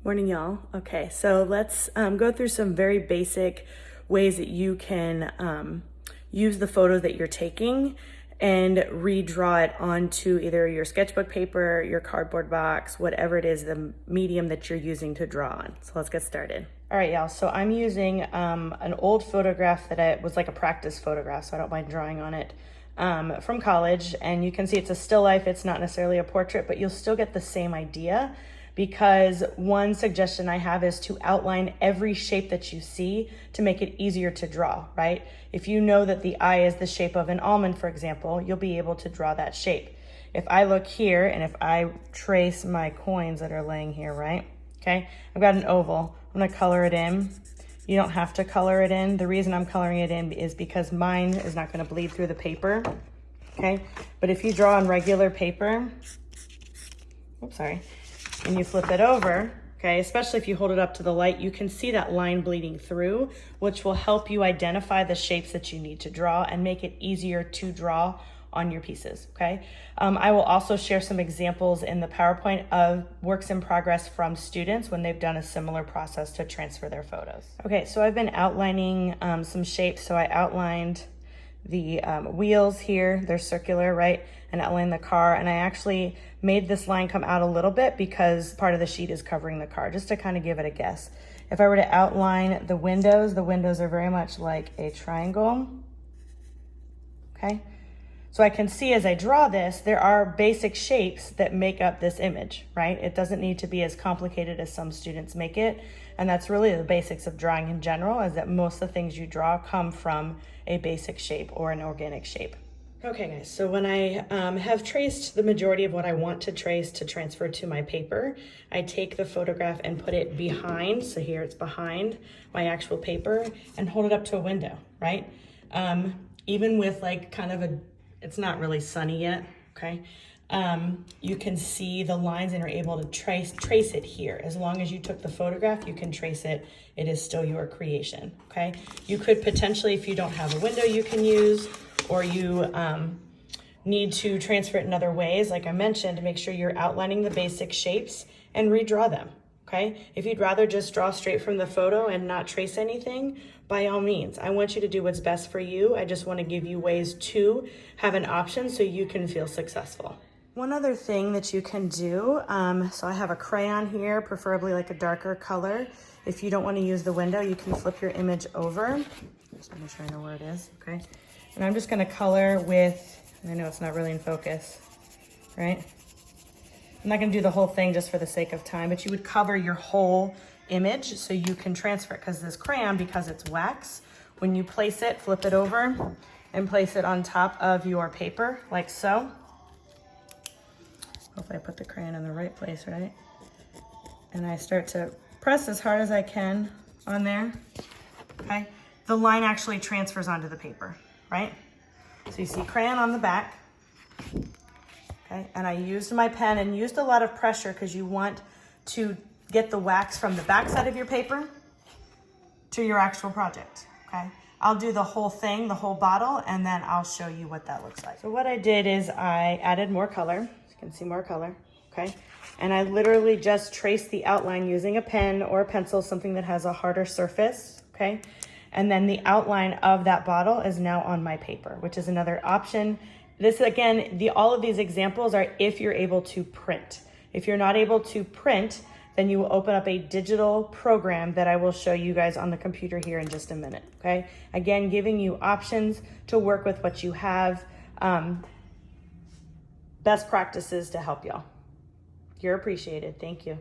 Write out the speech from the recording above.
Morning, y'all. Okay, so let's go through some very basic ways that you can use the photo that you're taking and redraw it onto either your sketchbook paper, your cardboard box, whatever it is, the medium that you're using to draw on. So let's get started. All right, y'all, so I'm using an old photograph that was like a practice photograph, so I don't mind drawing on it, from college. And you can see it's a still life, it's not necessarily a portrait, but you'll still get the same idea, because one suggestion I have is to outline every shape that you see to make it easier to draw, right? If you know that the eye is the shape of an almond, for example, you'll be able to draw that shape. If I look here and if I trace my coins that are laying here, right? Okay, I've got an oval. I'm gonna color it in. You don't have to color it in. The reason I'm coloring it in is because mine is not gonna bleed through the paper, okay? But if you draw on regular paper, oops, sorry, and you flip it over, okay, especially if you hold it up to the light, you can see that line bleeding through, which will help you identify the shapes that you need to draw and make it easier to draw on your pieces, okay? I will also share some examples in the PowerPoint of works in progress from students when they've done a similar process to transfer their photos. Okay, so I've been outlining some shapes. So I outlined the wheels here, they're circular, right? And outline the car. And I actually made this line come out a little bit because part of the sheet is covering the car, just to kind of give it a guess. If I were to outline the windows are very much like a triangle, okay? So I can see as I draw this, there are basic shapes that make up this image, right? It doesn't need to be as complicated as some students make it. And that's really the basics of drawing in general, is that most of the things you draw come from a basic shape or an organic shape. Okay guys, so when I have traced the majority of what I want to trace to transfer to my paper, I take the photograph and put it behind, so here it's behind my actual paper, and hold it up to a window, right? Even with like kind of it's not really sunny yet, okay? You can see the lines and are able to trace it here. As long as you took the photograph, you can trace it. It is still your creation, okay? You could potentially, if you don't have a window you can use, or you need to transfer it in other ways, like I mentioned, make sure you're outlining the basic shapes and redraw them, okay? If you'd rather just draw straight from the photo and not trace anything, by all means. I want you to do what's best for you. I just want to give you ways to have an option so you can feel successful. One other thing that you can do, so I have a crayon here, preferably like a darker color. If you don't want to use the window, you can flip your image over. Just make sure I know where it is, okay? And I'm just gonna color with, I know it's not really in focus, right? I'm not gonna do the whole thing just for the sake of time, but you would cover your whole image so you can transfer it, because this crayon, because it's wax, when you place it, flip it over and place it on top of your paper, like so. Hopefully I put the crayon in the right place, right? And I start to press as hard as I can on there, okay? The line actually transfers onto the paper, right? So you see crayon on the back, okay? And I used my pen and used a lot of pressure because you want to get the wax from the back side of your paper to your actual project, okay? I'll do the whole thing, the whole bottle, and then I'll show you what that looks like. So what I did is I added more color. You can see more color, okay? And I literally just traced the outline using a pen or a pencil, something that has a harder surface, okay? And then the outline of that bottle is now on my paper, which is another option. This, again, all of these examples are if you're able to print. If you're not able to print, then you will open up a digital program that I will show you guys on the computer here in just a minute, okay? Again, giving you options to work with what you have, best practices to help y'all. You're appreciated. Thank you.